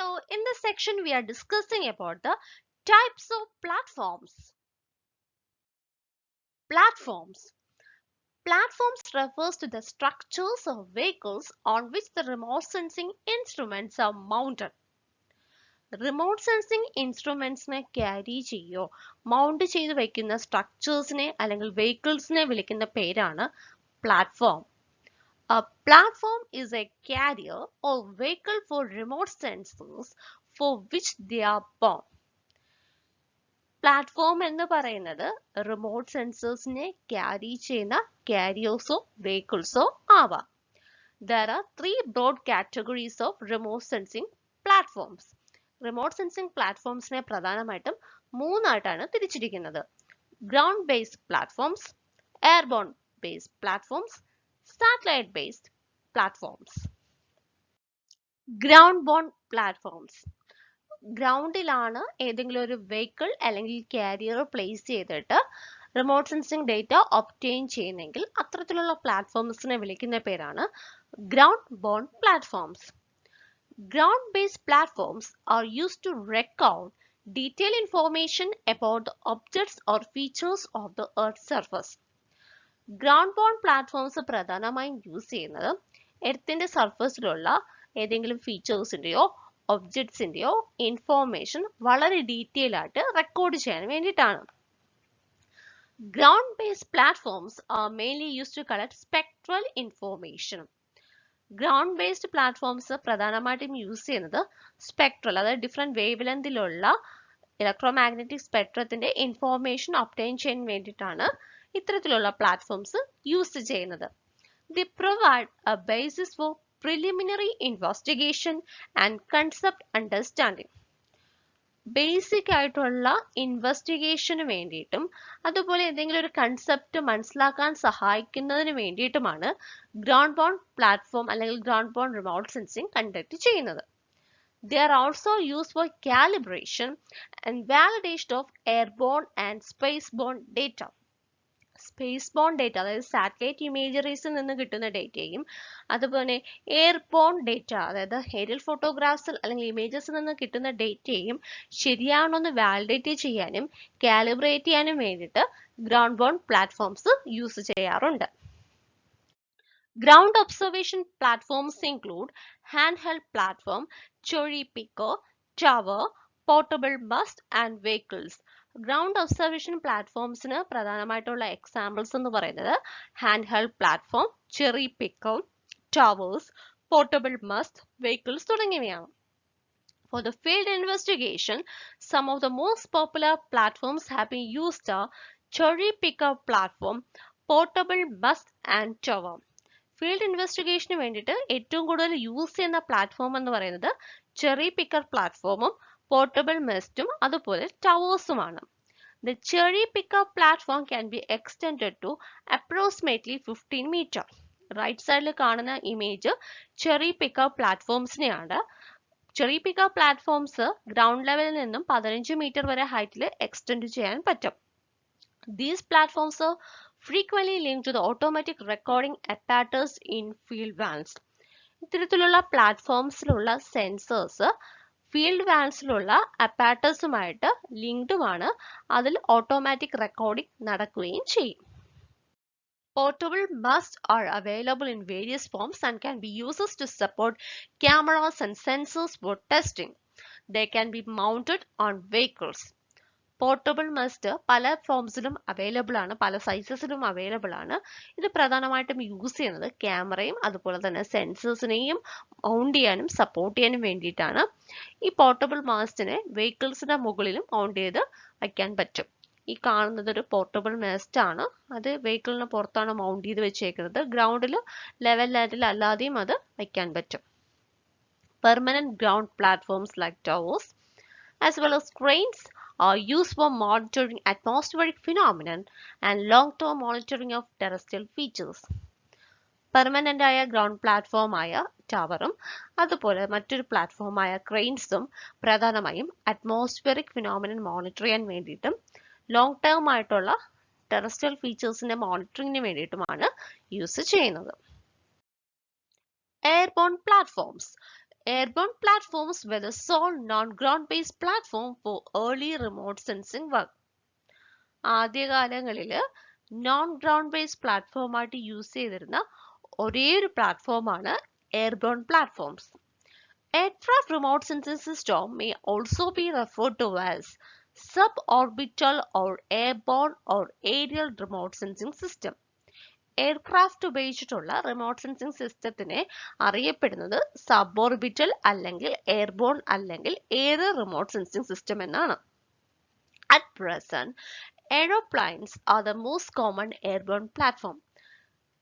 Hello, in this section we are discussing about the types of platforms. Platforms. Platforms refers to the structures of vehicles on which the remote sensing instruments are mounted. Remote sensing ഇൻസ്ട്രുമെന്റ്സിനെ carry ചെയ്യോ mount ചെയ്ത് വെക്കുന്ന സ്ട്രക്ചേഴ്സിനെ അല്ലെങ്കിൽ വെഹിക്കിൾസിനെ വിളിക്കുന്ന പേരാണ് platform. A platform is a carrier or vehicle for remote sensors for which they are bound. Platform എന്ന് പറയുന്നത് റിമോട്ട് സെൻസേഴ്സിനെ ക്യാരി ചെയ്യുന്ന കാരിയേഴ്സോ വെഹിക്കിൾസോ ആവാം. There are three broad categories of remote sensing platforms. Remote sensing പ്ലാറ്റ്ഫോംസിനെ പ്രധാനമായിട്ടും മൂന്നായിട്ടാണ് തിരിച്ചിരിക്കുന്നത്. Ground based platforms, airborne based platforms, satellite based platforms. Ground borne platforms. ഗ്രൗണ്ടിലാണ് ഏതെങ്കിലും ഒരു വെഹിക്കിൾ അല്ലെങ്കിൽ കാരിയർ പ്ലേസ് ചെയ്തിട്ട് റിമോട്ട് സെൻസിംഗ് ഡേറ്റ ഒബ്റ്റെയിൻ ചെയ്യുന്നെങ്കിൽ അത്തരത്തിലുള്ള പ്ലാറ്റ്ഫോംസിനെ വിളിക്കുന്ന പേരാണ് ground borne platforms. Ground-based platforms are used to record detailed information about the objects or features of the Earth's surface. Ground-borne platforms പ്രധാനമായും യൂസ് ചെയ്യുന്നത് എർത്തിന്റെ സർഫസിലുള്ള ഏതെങ്കിലും ഫീച്ചേഴ്സിന്റെയോ ഒബ്ജക്ട്സിന്റെയോ ഇൻഫോർമേഷൻ വളരെ ഡീറ്റെയിൽ ആയിട്ട് റെക്കോർഡ് ചെയ്യാൻ വേണ്ടിയിട്ടാണ്. Ground-based platforms are mainly used to collect spectral information. Ground based platforms പ്രധാനമായിട്ടും use ചെയ്യുന്നത് spectral, അതായത് ഡിഫറെന്റ് വേവ് ലെങ്തിലുള്ള ഇലക്ട്രോമാഗ്നറ്റിക് സ്പെക്ട്രത്തിന്റെ ഇൻഫോർമേഷൻ ഒബ്റ്റെയിൻ ചെയ്യാൻ വേണ്ടിയിട്ടാണ് ഇത്തരത്തിലുള്ള പ്ലാറ്റ്ഫോംസ് യൂസ് ചെയ്യുന്നത്. They provide a basis for preliminary investigation and concept understanding. Basic ആയിട്ടുള്ള ഇൻവെസ്റ്റിഗേഷന് വേണ്ടിയിട്ടും അതുപോലെ എന്തെങ്കിലും ഒരു കൺസെപ്റ്റ് മനസ്സിലാക്കാൻ സഹായിക്കുന്നതിന് വേണ്ടിയിട്ടുമാണ് ഗ്രൗണ്ട് ബോൺ പ്ലാറ്റ്ഫോം അല്ലെങ്കിൽ ground borne remote sensing conduct ചെയ്യുന്നത്. They are also used for calibration and validation of airborne and spaceborne data. Space borne data, അതായത് സാറ്റലൈറ്റ് ഇമേജറീസിൽ നിന്ന് കിട്ടുന്ന ഡേറ്റയും അതുപോലെ എയർബോൺ ഡേറ്റ, അതായത് ഏരിയൽ ഫോട്ടോഗ്രാഫ്സിൽ അല്ലെങ്കിൽ ഇമേജസിൽ നിന്ന് കിട്ടുന്ന ഡേറ്റയും ശരിയാണോ എന്ന് വാലിഡേറ്റ് ചെയ്യാനും കാലിബ്രേറ്റ് ചെയ്യാനും വേണ്ടിയിട്ട് ഗ്രൗണ്ട് ബോൺ പ്ലാറ്റ്ഫോംസ് യൂസ് ചെയ്യാറുണ്ട്. Ground observation platforms include handheld platform, cherry picker, tower, portable mast and vehicles. Ground observation പ്ലാറ്റ്ഫോംസിന് പ്രധാനമായിട്ടുള്ള എക്സാമ്പിൾസ് എന്ന് പറയുന്നത് hand held platform, cherry picker, towers, portable mast, vehicles തുടങ്ങിയവയാണ്. For the field investigation, some of the most popular platforms have been used are cherry picker platform, portable mast and tower. Field ഇൻവെസ്റ്റിഗേഷന് വേണ്ടിയിട്ട് ഏറ്റവും കൂടുതൽ use ചെയ്യുന്ന platform എന്ന് പറയുന്നത് cherry picker പ്ലാറ്റ്ഫോമും portable മെസ്റ്റും അതുപോലെ ടവേഴ്സുമാണ്. The cherry picker platform can be extended to approximately 15 meter. Right സൈഡിൽ കാണുന്ന ഇമേജ് ചെറി പിക്കർ പ്ലാറ്റ്ഫോംസിനെയാണ്. ചെറി പിക്കർ പ്ലാറ്റ്ഫോംസ് ഗ്രൗണ്ട് ലെവലിൽ നിന്നും 15 മീറ്റർ വരെ ഹൈറ്റിൽ എക്സ്റ്റെൻഡ് ചെയ്യാൻ പറ്റും. These platforms are frequently linked to the automatic recording apparatus in field vans. ഇത്തരത്തിലുള്ള പ്ലാറ്റ്ഫോംസിലുള്ള സെൻസേഴ്സ് ഫീൽഡ് വാൻസിലുള്ള അപ്പാരറ്റസുമായിട്ട് ലിങ്ക്ഡുമാണ്. അതിൽ ഓട്ടോമാറ്റിക് റെക്കോർഡിംഗ് നടക്കുകയും ചെയ്യും. Portable masts are available in various forms and can be used to support cameras and sensors for testing. They can be mounted on vehicles. Portable must പല ഫോംസിലും available ആണ്, പല സൈസസിലും available ആണ്. ഇത് പ്രധാനമായിട്ടും use ചെയ്യുന്നത് ക്യാമറയും അതുപോലെ തന്നെ സെൻസേഴ്സിനെയും മൗണ്ട് ചെയ്യാനും സപ്പോർട്ട് ചെയ്യാനും വേണ്ടിയിട്ടാണ്. ഈ പോർട്ടബിൾ മാസ്റ്റിനെ വെഹിക്കിൾസിന്റെ മുകളിലും മൗണ്ട് ചെയ്ത് വയ്ക്കാൻ പറ്റും. ഈ കാണുന്നത് ഒരു പോർട്ടബിൾ മാസ്റ്റ് ആണ്. അത് വെഹിക്കിളിന് പുറത്താണ് മൗണ്ട് ചെയ്ത് വെച്ചേക്കുന്നത്. ഗ്രൗണ്ടിൽ ലെവലിൽ അല്ലാതെയും അത് വയ്ക്കാൻ പറ്റും. Permanent ground platforms like towers as well as cranes are used for monitoring atmospheric phenomena and long-term monitoring of terrestrial features. Permanent ആയ ഗ്രൗണ്ട് പ്ലാറ്റ്ഫോം ആയ ടവറും അതുപോലെ മറ്റൊരു പ്ലാറ്റ്ഫോം ആയ ക്രെയിൻസും പ്രധാനമായും അറ്റ്മോസ്ഫിയറിക് ഫിനോമിനൻ മോണിറ്റർ ചെയ്യാൻ വേണ്ടിയിട്ടും ലോങ് ടേം ആയിട്ടുള്ള ടെറസ്ട്രിയൽ ഫീച്ചേഴ്സിന്റെ മോണിറ്ററിങ്ങിന് വേണ്ടിയിട്ടുമാണ് യൂസ് ചെയ്യുന്നത്. Airborne platforms. Airborne platforms were the sole non-ground-based platform for early remote sensing work. ആദ്യകാലങ്ങളിൽ നോൺ ഗ്രൗണ്ട് ബേസ്ഡ് പ്ലാറ്റ്ഫോമായിട്ട് യൂസ് ചെയ്തിരുന്ന ഒരേ ഒരു പ്ലാറ്റ്ഫോമാണ് airborne platforms. Aircraft remote sensing system may also be referred to as suborbital or airborne or aerial remote sensing system. Aircraft ഉപയോഗിച്ചിട്ടുള്ള remote sensing സിസ്റ്റത്തിനെ അറിയപ്പെടുന്നത് സബോർബിറ്റൽ അല്ലെങ്കിൽ airborne അല്ലെങ്കിൽ air remote sensing system എന്നാണ്. At present, aeroplanes are the most common airborne platform.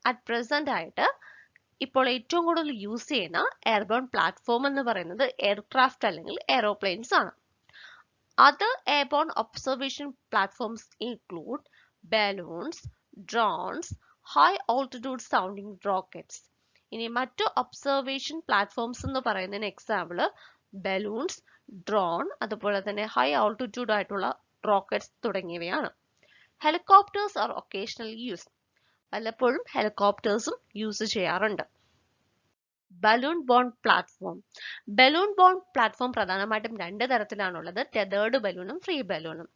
At present ആയിട്ട് ഇപ്പോൾ ഏറ്റവും കൂടുതൽ use ചെയ്യുന്ന എയർബോൺ പ്ലാറ്റ്ഫോം എന്ന് പറയുന്നത് എയർക്രാഫ്റ്റ് അല്ലെങ്കിൽ എയറോപ്ലെയിൻസ് ആണ്. Other airborne observation platforms include balloons, drones, high altitude sounding rockets. ഇനി മറ്റു ഒബ്സർവേഷൻ പ്ലാറ്റ്ഫോംസ് എന്ന് പറയുന്നതിന് എക്സാമ്പിൾ ബലൂൺസ്, ഡ്രോൺ, അതുപോലെ തന്നെ ഹൈ ആൾട്ടിറ്റ്യൂഡ് ആയിട്ടുള്ള റോക്കറ്റ്സ് തുടങ്ങിയവയാണ്. Helicopters are occasionally used. പലപ്പോഴും ഹെലികോപ്റ്റേഴ്സും യൂസ് ചെയ്യാറുണ്ട്. Balloon borne platform. Balloon borne platform പ്രധാനമായിട്ടും രണ്ട് തരത്തിലാണുള്ളത്, ടെതേർഡ് ബലൂണും ഫ്രീ ബലൂണും.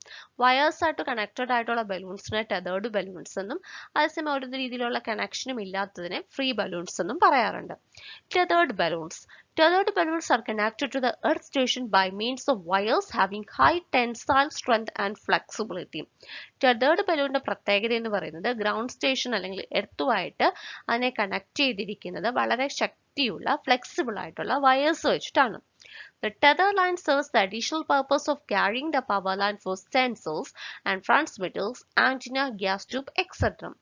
വയേഴ്സ് ആയിട്ട് കണക്റ്റഡ് ആയിട്ടുള്ള ബലൂൺസിനെ ടെതേർഡ് ബലൂൺസ് എന്നും അതേസമയം ഒരു രീതിയിലുള്ള കണക്ഷനും ഇല്ലാത്തതിനെ ഫ്രീ ബലൂൺസ് എന്നും പറയാറുണ്ട്. Tethered balloons. Tethered balloons are connected to the Earth station by means of wires having high tensile strength and flexibility. Tethered balloonന്റെ പ്രത്യേകത എന്ന് പറയുന്നത് ഗ്രൗണ്ട് സ്റ്റേഷൻ അല്ലെങ്കിൽ എർത്തുമായിട്ട് അതിനെ കണക്ട് ചെയ്തിരിക്കുന്നത് വളരെ ശക്തിയുള്ള ഫ്ലെക്സിബിൾ ആയിട്ടുള്ള വയേഴ്സ് വെച്ചിട്ടാണ്. The tether line serves the additional purpose of carrying the power line for sensors and transmitters, antenna, gas tube, etc.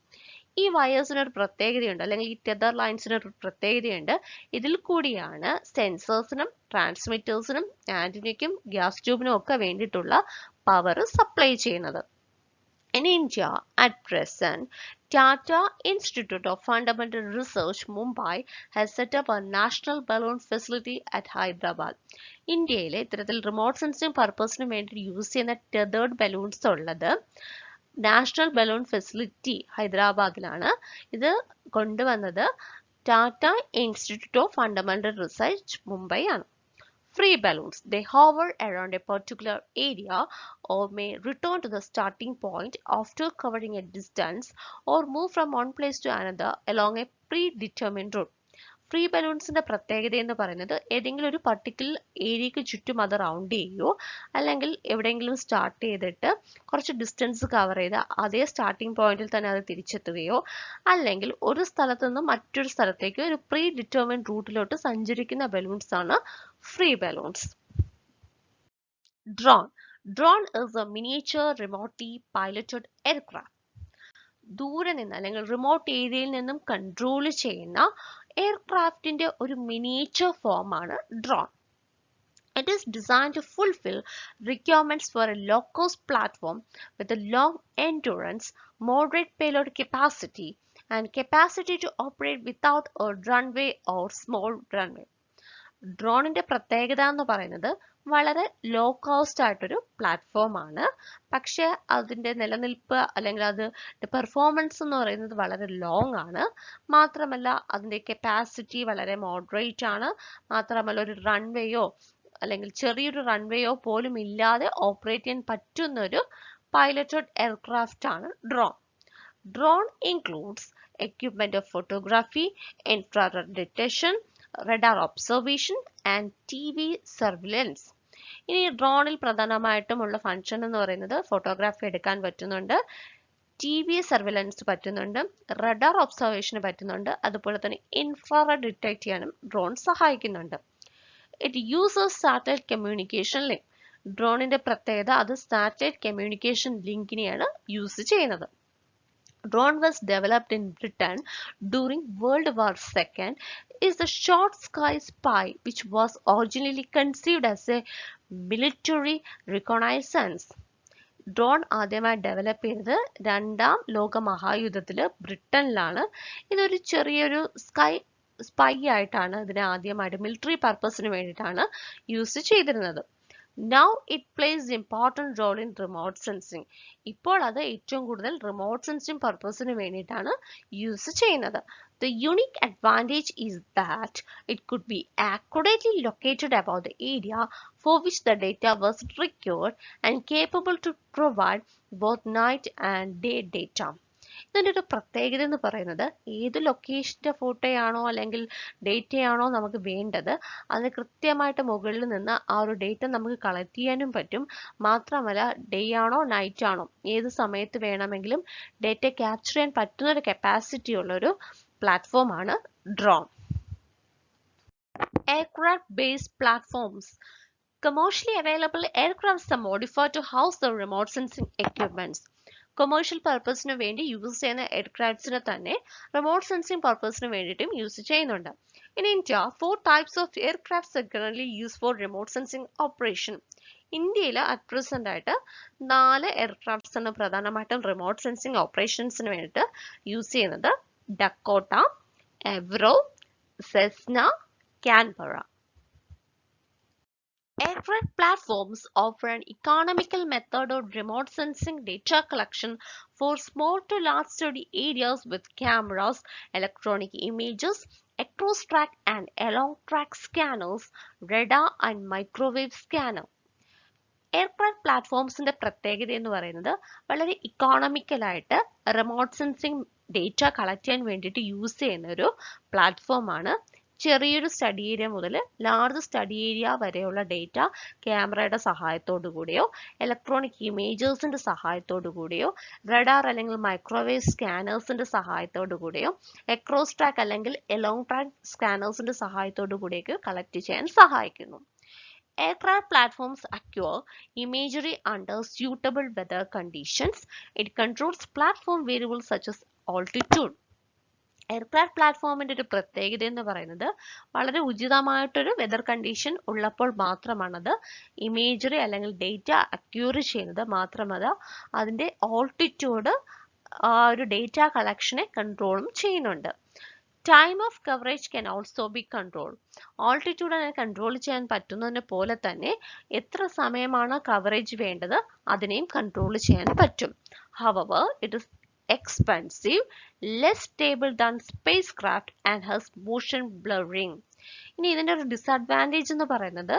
ഈ വയേഴ്സിന് ഒരു പ്രത്യേകതയുണ്ട്, അല്ലെങ്കിൽ ഈ ടെതർ ലൈൻസിന് ഒരു പ്രത്യേകതയുണ്ട്. ഇതിൽ കൂടിയാണ് സെൻസേഴ്സിനും ട്രാൻസ്മിറ്റേഴ്സിനും ആന്റിനയ്ക്കും ഗ്യാസ് ട്യൂബിനും ഒക്കെ വേണ്ടിയിട്ടുള്ള പവർ സപ്ലൈ ചെയ്യുന്നത്. In India, at present, Tata Institute of Fundamental Research, Mumbai, has set up a national balloon facility at Hyderabad. ഇന്ത്യയിലെ ഇത്തരത്തിൽ റിമോട്ട് സെൻസിംഗ് പർപ്പസിന് വേണ്ടി യൂസ് ചെയ്യുന്ന ടെതേർഡ് ബലൂൺസ് ഉള്ളത് നാഷണൽ ബലൂൺ ഫെസിലിറ്റി ഹൈദരാബാദിലാണ്. ഇത് കൊണ്ടുവന്നത് Tata institute of fundamental research Mumbai ആണ്. Free balloons. They hover around a particular area or may return to the starting point after covering a distance or move from one place to another along a predetermined route. Free ബലൂൺസിന്റെ പ്രത്യേകത എന്ന് പറയുന്നത് ഏതെങ്കിലും ഒരു particular ഏരിയക്ക് ചുറ്റും അത് round ചെയ്യുകയോ അല്ലെങ്കിൽ എവിടെയെങ്കിലും സ്റ്റാർട്ട് ചെയ്തിട്ട് കുറച്ച് ഡിസ്റ്റൻസ് കവർ ചെയ്ത് അതേ സ്റ്റാർട്ടിംഗ് പോയിന്റിൽ തന്നെ അത് തിരിച്ചെത്തുകയോ അല്ലെങ്കിൽ ഒരു സ്ഥലത്തു നിന്നും മറ്റൊരു സ്ഥലത്തേക്ക് ഒരു പ്രീ ഡിറ്റർമിൻഡ് റൂട്ടിലോട്ട് സഞ്ചരിക്കുന്ന ബലൂൺസ് ആണ് free balloons. Drone. Drone is a miniature remotely piloted aircraft. ദൂരെ നിന്ന് അല്ലെങ്കിൽ റിമോട്ട് ഏരിയയിൽ നിന്നും കൺട്രോൾ ചെയ്യുന്ന എയർക്രാഫ്റ്റിന്റെ ഒരു മിനിയേച്ചർ ഫോമാണ് drone. It is designed to fulfill requirements for a low-cost platform with a long endurance, moderate payload capacity, and capacity to operate without a runway or small runway. ഡ്രോണിന്റെ പ്രത്യേകത എന്ന് പറയുന്നത് വളരെ low cost ആയിട്ടൊരു platform ആണ്. പക്ഷെ അതിന്റെ നിലനിൽപ്പ് അല്ലെങ്കിൽ അതിന്റെ പെർഫോമൻസ് എന്ന് പറയുന്നത് വളരെ ലോങ് ആണ്. മാത്രമല്ല അതിന്റെ കപ്പാസിറ്റി വളരെ മോഡറേറ്റ് ആണ്. മാത്രമല്ല ഒരു റൺവേയോ അല്ലെങ്കിൽ ചെറിയൊരു റൺവേയോ പോലും ഇല്ലാതെ ഓപ്പറേറ്റ് ചെയ്യാൻ പറ്റുന്ന ഒരു പൈലറ്റഡ് എയർക്രാഫ്റ്റ് ആണ് drone. Drone includes equipment of photography, infrared detection, radar observation and TV surveillance. ഇനി ഡ്രോണിൽ പ്രധാനമായിട്ടുമുള്ള ഫംഗ്ഷൻ എന്ന് പറയുന്നത് ഫോട്ടോഗ്രാഫി എടുക്കാൻ പറ്റുന്നുണ്ട്, TV സർവൈലൻസ് പറ്റുന്നുണ്ട്, റഡാർ ഒബ്സർവേഷന് പറ്റുന്നുണ്ട്, അതുപോലെ തന്നെ ഇൻഫ്രാറെഡ് ഡിറ്റക്ട് ചെയ്യാനും ഡ്രോൺ സഹായിക്കുന്നുണ്ട്. It uses satellite communication link. ഡ്രോണിന്റെ പ്രത്യേകത അത് സാറ്റലൈറ്റ് കമ്മ്യൂണിക്കേഷൻ ലിങ്കിനെയാണ് യൂസ് ചെയ്യുന്നത്. Drone was developed in Britain during World War II. Is the short sky spy which was originally conceived as a military reconnaissance. Drone ആദ്യമായി develop ചെയ്തത് രണ്ടാം ലോക മഹായുദ്ധത്തില് ബ്രിട്ടനിലാണ്. ഇതൊരു ചെറിയൊരു സ്പൈ ആയിട്ടാണ് ഇതിനെ ആദ്യമായിട്ട് മിലിറ്ററി പർപ്പസിന് വേണ്ടിയിട്ടാണ് യൂസ് ചെയ്തിരുന്നത്. Now it plays an important role in remote sensing. ഇപ്പോൾ അത് ഏറ്റവും കൂടുതൽ റിമോട്ട് സെൻസിംഗ് പർപ്പസിന് വേണ്ടിയിട്ടാണ് യൂസ് ചെയ്യുന്നത്. The unique advantage is that it could be accurately located about the area for which the data was required and capable to provide both night and day data. ഇതിൻ്റെ ഒരു പ്രത്യേകത എന്ന് പറയുന്നത് ഏത് ലൊക്കേഷൻ്റെ ഫോട്ടോയാണോ അല്ലെങ്കിൽ ഡേറ്റയാണോ നമുക്ക് വേണ്ടത് അതിന് കൃത്യമായിട്ട് മുകളിൽ നിന്ന് ആ ഒരു ഡേറ്റ നമുക്ക് കളക്ട് ചെയ്യാനും പറ്റും. മാത്രമല്ല ഡേ ആണോ നൈറ്റ് ആണോ ഏത് സമയത്ത് വേണമെങ്കിലും ഡേറ്റ ക്യാപ്ചർ ചെയ്യാൻ പറ്റുന്ന ഒരു കപ്പാസിറ്റി ഉള്ളൊരു പ്ലാറ്റ്ഫോമാണ് drone. Aircraft based platforms. Commercially available aircrafts are modified to house the remote sensing equipments. Commercial പർപ്പസിന് വേണ്ടി യൂസ് ചെയ്യുന്ന എയർക്രാഫ്റ്റ്സിനെ തന്നെ റിമോട്ട് സെൻസിങ് പർപ്പസിന് വേണ്ടിയിട്ടും യൂസ് ചെയ്യുന്നുണ്ട്. In India 4 types of aircrafts are currently used for remote sensing operation. ഇന്ത്യയിൽ at present ആയിട്ട് 4 aircrafts ആണ് പ്രധാനമായിട്ടും റിമോട്ട് സെൻസിങ് ഓപ്പറേഷൻസിന് വേണ്ടിയിട്ട് യൂസ് ചെയ്യുന്നത്. Dakota, Avro, Cessna, Canberra. Aircraft platforms offer an economical method of remote sensing data collection for small to large study areas with cameras, electronic images, across track and along track scanners, radar and microwave scanner. Aircraft പ്ലാറ്റ്ഫോംസിന്റെ പ്രത്യേകത എന്ന് പറയുന്നത് വളരെ ഇക്കോണമിക്കലായിട്ട് remote sensing data collect ചെയ്യാൻ വേണ്ടിയിട്ട് use ചെയ്യുന്ന ഒരു പ്ലാറ്റ്ഫോമാണ്. ചെറിയൊരു സ്റ്റഡി ഏരിയ മുതൽ ലാർജ് സ്റ്റഡി ഏരിയ വരെയുള്ള ഡേറ്റ ക്യാമറയുടെ സഹായത്തോടു കൂടിയോ ഇലക്ട്രോണിക് ഇമേജസിന്റെ സഹായത്തോടു കൂടിയോ റഡാർ അല്ലെങ്കിൽ മൈക്രോവേവ് സ്കാനേഴ്സിന്റെ സഹായത്തോടു കൂടിയോ അക്രോസ് ട്രാക്ക് അല്ലെങ്കിൽ എലോങ് ട്രാക്ക് സ്കാനേഴ്സിന്റെ സഹായത്തോടു കൂടിയൊക്കെ കളക്ട് ചെയ്യാൻ സഹായിക്കുന്നു. Aircraft platforms acquire imagery under suitable weather conditions. It controls platform variables such as altitude. Aircraft പ്ലാറ്റ്ഫോമിന്റെ ഒരു പ്രത്യേകത എന്ന് പറയുന്നത് വളരെ ഉചിതമായിട്ടൊരു വെതർ കണ്ടീഷൻ ഉള്ളപ്പോൾ മാത്രമാണത് ഇമേജറി അല്ലെങ്കിൽ ഡേറ്റ അക്യൂർ ചെയ്യുന്നത്. മാത്രമല്ല അതിന്റെ ഓൾട്ടിറ്റ്യൂഡ് ആ ഒരു ഡേറ്റ കളക്ഷനെ കൺട്രോളും ചെയ്യുന്നുണ്ട്. Time of coverage can also be control. Altitude അതിനെ കൺട്രോൾ ചെയ്യാൻ പറ്റുന്നതിനെ പോലെ തന്നെ എത്ര സമയമാണ് കവറേജ് വേണ്ടത് അതിനെയും കൺട്രോൾ ചെയ്യാൻ പറ്റും. However, it is expensive, less stable than spacecraft and has motion blurring. ഇനി ഇതിന്റെ ഒരു ഡിസഡ്വാൻറ്റേജ് എന്ന് പറയുന്നത്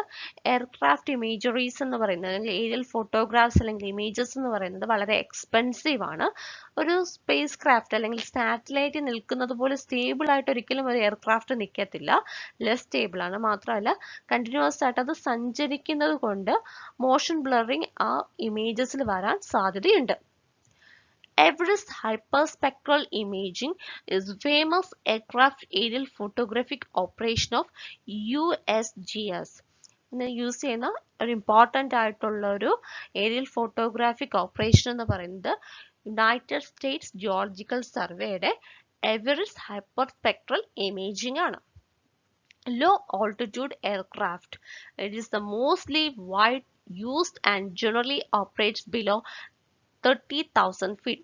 എയർക്രാഫ്റ്റ് ഇമേജറീസ് എന്ന് പറയുന്നത് അല്ലെങ്കിൽ ഏരിയൽ ഫോട്ടോഗ്രാഫ്സ് അല്ലെങ്കിൽ ഇമേജസ് എന്ന് പറയുന്നത് വളരെ എക്സ്പെൻസീവ് ആണ്. ഒരു സ്പേസ് ക്രാഫ്റ്റ് അല്ലെങ്കിൽ സാറ്റലൈറ്റ് നിൽക്കുന്നത് പോലെ സ്റ്റേബിൾ ആയിട്ട് ഒരിക്കലും ഒരു എയർക്രാഫ്റ്റ് നിൽക്കത്തില്ല. ലെസ് സ്റ്റേബിൾ ആണ്. മാത്രമല്ല കണ്ടിന്യൂസ് ആയിട്ട് അത് സഞ്ചരിക്കുന്നത് കൊണ്ട് മോഷൻ ബ്ലറിങ് ആ ഇമേജസിൽ വരാൻ സാധ്യതയുണ്ട്. Everest hyperspectral imaging is famous aircraft aerial photographic operation of USGS. Use ചെയ്യുന്ന ഒരു ഇമ്പോർട്ടൻ്റ് ആയിട്ടുള്ള ഒരു ഏരിയൽ ഫോട്ടോഗ്രാഫിക് ഓപ്പറേഷൻ എന്ന് പറയുന്നത് യുണൈറ്റഡ് സ്റ്റേറ്റ്സ് ജിയോളജിക്കൽ സർവേയുടെ എവറസ്റ്റ് ഹൈപ്പർസ്പെക്ട്രൽ ഇമേജിംഗ് ആണ്. Low altitude aircraft. It is the mostly wide used and generally operates below 30,000 feet.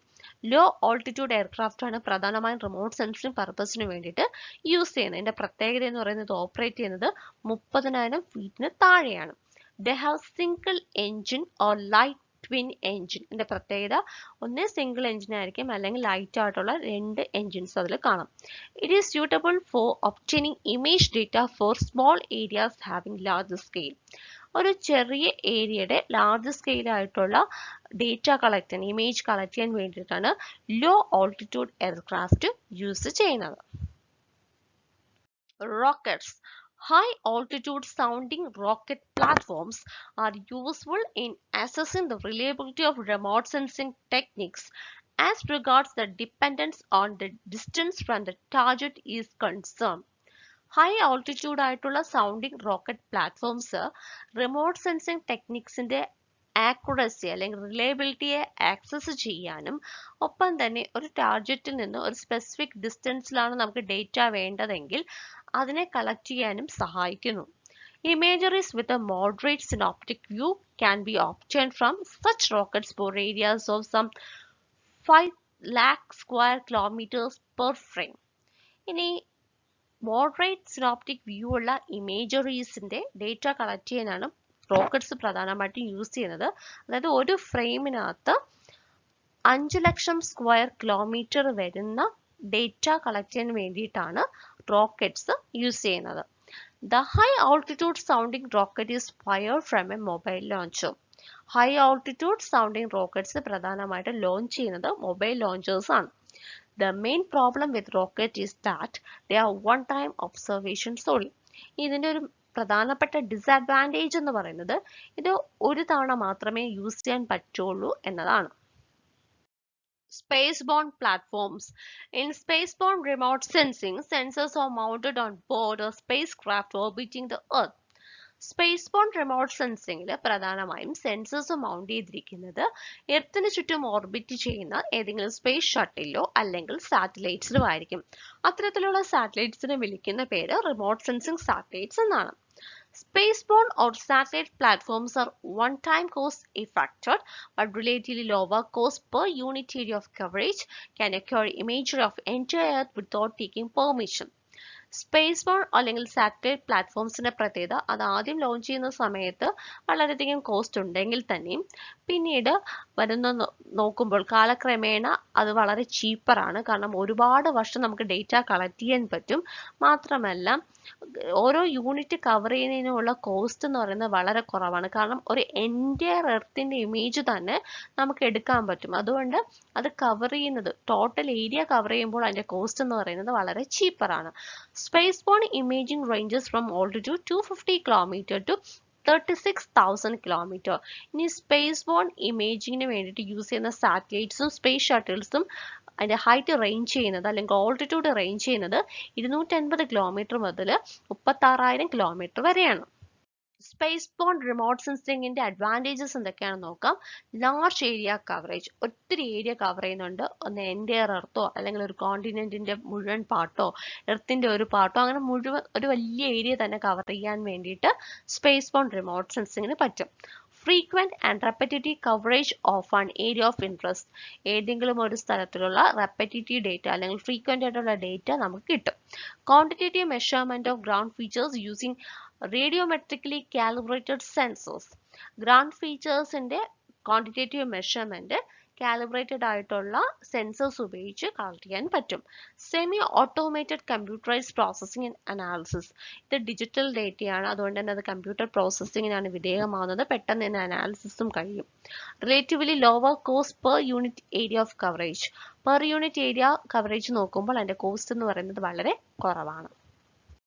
Low altitude aircraft ആണ് പ്രധാനമായും റിമോട്ട് സെൻസിങ് പർപ്പസിന് വേണ്ടിയിട്ട് യൂസ് ചെയ്യുന്നത്. ഇതിന്റെ പ്രത്യേകത എന്ന് പറയുന്നത് ഓപ്പറേറ്റ് ചെയ്യുന്നത് 30,000 ഫീറ്റിന് താഴെയാണ്. They have single engine or light twin engine. ഇതിന്റെ പ്രത്യേകത ഒന്നേ സിംഗിൾ എഞ്ചിൻ ആയിരിക്കും അല്ലെങ്കിൽ ലൈറ്റ് ആയിട്ടുള്ള 2 എഞ്ചിൻസ് അതിൽ കാണാം. It is suitable for obtaining image data four small areas having large scale. ഒരു ചെറിയ ഏരിയയുടെ ലാർജ് സ്കെയിൽ ആയിട്ടുള്ള ഡേറ്റ കളക്ട് ചെയ്യാൻ ഇമേജ് കളക്ട് ചെയ്യാൻ വേണ്ടിയിട്ടാണ് ലോ ഓൾട്ടിറ്റ്യൂഡ് എയർക്രാഫ്റ്റ് യൂസ് ചെയ്യുന്നത്. Rockets. High altitude sounding rocket platforms are useful in assessing the reliability of remote sensing techniques as regards the dependence on the distance from the target is concerned. High altitude ആയിട്ടുള്ള sounding rocket platforms remote sensing ടെക്നിക്സിന്റെ accuracy അല്ലെങ്കിൽ റിലയബിലിറ്റിയെ access ചെയ്യാനും ഒപ്പം തന്നെ ഒരു ടാർഗറ്റിൽ നിന്ന് ഒരു സ്പെസിഫിക് ഡിസ്റ്റൻസിലാണ് നമുക്ക് ഡേറ്റ വേണ്ടതെങ്കിൽ അതിനെ കളക്ട് ചെയ്യാനും സഹായിക്കുന്നു. Imageries with a moderate synoptic view can be obtained from such rockets for areas of some 5 lakh square kilometers per frame. ഇനി മോഡറേറ്റ് സിനോപ്റ്റിക് വ്യൂ ഉള്ള ഇമേജറീസിന്റെ ഡേറ്റ കളക്ട് ചെയ്യാനാണ് റോക്കറ്റ്സ് പ്രധാനമായിട്ടും യൂസ് ചെയ്യുന്നത്. അതായത് ഒരു ഫ്രെയിമിനകത്ത് 5 ലക്ഷം സ്ക്വയർ കിലോമീറ്റർ വരുന്ന ഡേറ്റ കളക്ട് ചെയ്യാൻ വേണ്ടിയിട്ടാണ് റോക്കറ്റ്സ് യൂസ് ചെയ്യുന്നത്. The high altitude sounding rocket is fired from a mobile launcher. High altitude sounding rockets പ്രധാനമായിട്ട് ലോഞ്ച് ചെയ്യുന്നത് മൊബൈൽ ലോഞ്ചേഴ്സ് ആണ്. The main problem with rocket is that they are one time observations only. ഇതിന്റെ ഒരു പ്രധാനപ്പെട്ട disadvantage എന്ന് പറയുന്നത് ഇത് ഒരു തവണ മാത്രമേ യൂസ് ചെയ്യാൻ പറ്റുള്ളൂ എന്നതാണ്. Spaceborne platforms. In spaceborne remote sensing, sensors are mounted on board a spacecraft orbiting the Earth. Spaceborne remote സെൻസിംഗിൽ പ്രധാനമായും സെൻസേഴ്സ് മൗണ്ട് ചെയ്തിരിക്കുന്നത് എർത്തിന് ചുറ്റും ഓർബിറ്റ് ചെയ്യുന്ന ഏതെങ്കിലും സ്പേസ് ഷട്ടിലോ അല്ലെങ്കിൽ സാറ്റലൈറ്റ്സിലോ ആയിരിക്കും. അത്തരത്തിലുള്ള സാറ്റലൈറ്റ്സിനെ വിളിക്കുന്ന പേര് റിമോട്ട് സെൻസിംഗ് സാറ്റലൈറ്റ്സ് എന്നാണ്. Spaceborne or satellite platforms are one-time cost effective but relatively lower cost per unit area of coverage, can acquire imagery of entire Earth without taking permission. സ്പേസ്ബോൺ അല്ലെങ്കിൽ satellite പ്ലാറ്റ്ഫോംസിന്റെ പ്രത്യേകത അത് ആദ്യം ലോഞ്ച് ചെയ്യുന്ന സമയത്ത് വളരെയധികം cost ഉണ്ടെങ്കിൽ തന്നെയും പിന്നീട് നോക്കുമ്പോൾ കാലക്രമേണ അത് വളരെ ചീപ്പറാണ്. കാരണം ഒരുപാട് വർഷം നമുക്ക് ഡേറ്റ കളക്ട് ചെയ്യാൻ പറ്റും. മാത്രമല്ല ഓരോ യൂണിറ്റ് കവർ ചെയ്യുന്നതിനുള്ള കോസ്റ്റ് എന്ന് പറയുന്നത് വളരെ കുറവാണ്. കാരണം ഒരു എൻറ്റയർ എർത്തിന്റെ ഇമേജ് തന്നെ നമുക്ക് എടുക്കാൻ പറ്റും. അതുകൊണ്ട് അത് കവർ ചെയ്യുന്നത് ടോട്ടൽ ഏരിയ കവർ ചെയ്യുമ്പോൾ അതിന്റെ കോസ്റ്റ് എന്ന് പറയുന്നത് വളരെ ചീപ്പറാണ്. Spaceborne imaging ranges from altitude 250 km to 36,000 km. ഇനി സ്പേസ്ബോൺ ഇമേജിങ്ങിന് വേണ്ടിയിട്ട് യൂസ് ചെയ്യുന്ന സാറ്റലൈറ്റ്സും സ്പേസ് ഷട്ടിൽസും അതിന്റെ ഹൈറ്റ് റേഞ്ച് ചെയ്യുന്നത് അല്ലെങ്കിൽ ഓൾട്ടിറ്റ്യൂഡ് റേഞ്ച് ചെയ്യുന്നത് 250 കിലോമീറ്റർ മുതൽ 36,000 കിലോമീറ്റർ വരെയാണ്. സ്പേസ്ബോൺ റിമോട്ട് സെൻസിങ്ങിന്റെ അഡ്വാൻറ്റേജസ് എന്തൊക്കെയാണെന്ന് നോക്കാം. ലാർജ് ഏരിയ കവറേജ്, ഒത്തിരി ഏരിയ കവർ ചെയ്യുന്നുണ്ട്. ഒന്ന് എൻറ്റയർ എർത്തോ അല്ലെങ്കിൽ ഒരു കോണ്ടിനെന്റിന്റെ മുഴുവൻ പാർട്ടോ എർത്തിന്റെ ഒരു പാർട്ടോ അങ്ങനെ മുഴുവൻ ഒരു വലിയ ഏരിയ തന്നെ കവർ ചെയ്യാൻ വേണ്ടിയിട്ട് സ്പേസ്ബോൺ റിമോട്ട് സെൻസിങ്ങിന് പറ്റും. Frequent and repetitive coverage of an area of interest, ഏതെങ്കിലും ഒരു സ്ഥലത്തിലുള്ള റെപ്പറ്റേറ്റീവ് ഡേറ്റ അല്ലെങ്കിൽ ഫ്രീക്വന്റ് ആയിട്ടുള്ള ഡേറ്റ നമുക്ക് കിട്ടും. Quantitative measurement of ground features using radiometrically calibrated sensors. Ground ഫീച്ചേഴ്സിന്റെ ക്വാണ്ടിറ്റേറ്റീവ് മെഷർമെന്റ് കാലിബ്രേറ്റഡ് ആയിട്ടുള്ള സെൻസേഴ്സ് ഉപയോഗിച്ച് കളക്ട് ചെയ്യാൻ പറ്റും. Semi automated computerised processing and analysis, ഇത് ഡിജിറ്റൽ ഡേറ്റയാണ്, അതുകൊണ്ട് തന്നെ അത് കമ്പ്യൂട്ടർ പ്രോസസ്സിങ്ങിനാണ് വിധേയമാകുന്നത്. പെട്ടെന്ന് തന്നെ അനാലിസിസും കഴിയും. Relatively lower cost per unit area of coverage, per unit area coverage നോക്കുമ്പോൾ അതിന്റെ കോസ്റ്റ് എന്ന് പറയുന്നത് വളരെ കുറവാണ്.